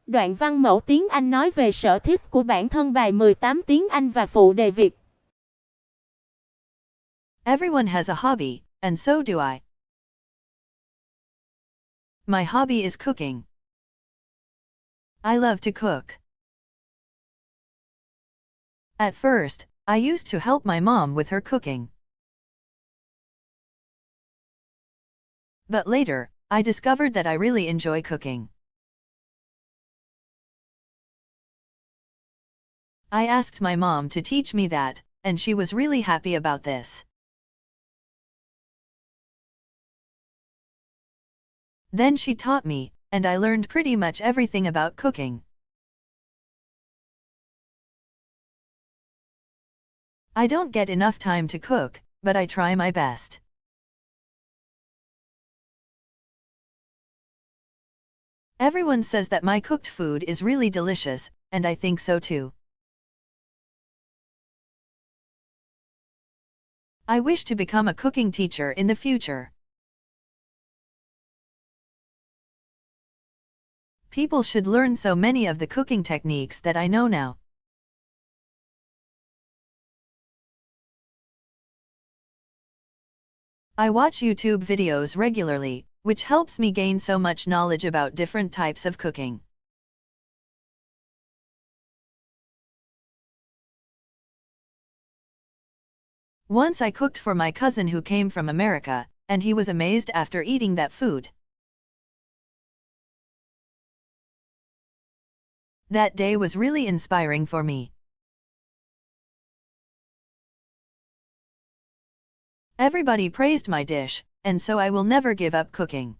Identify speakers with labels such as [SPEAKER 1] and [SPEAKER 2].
[SPEAKER 1] Đoạn văn mẫu tiếng Anh nói về sở thích của bản thân, bài 18 tiếng Anh và phụ đề Việt.
[SPEAKER 2] Everyone has a hobby, and so do I. My hobby is cooking. I love to cook. At first, I used to help my mom with her cooking. But later, I discovered that I really enjoy cooking. I asked my mom to teach me that, and she was really happy about this. Then she taught me, and I learned pretty much everything about cooking. I don't get enough time to cook, but I try my best. Everyone says that my cooked food is really delicious, and I think so too. I wish to become a cooking teacher in the future. People should learn so many of the cooking techniques that I know now. I watch YouTube videos regularly, which helps me gain so much knowledge about different types of cooking. Once I cooked for my cousin who came from America, and he was amazed after eating that food. That day was really inspiring for me. Everybody praised my dish, and so I will never give up cooking.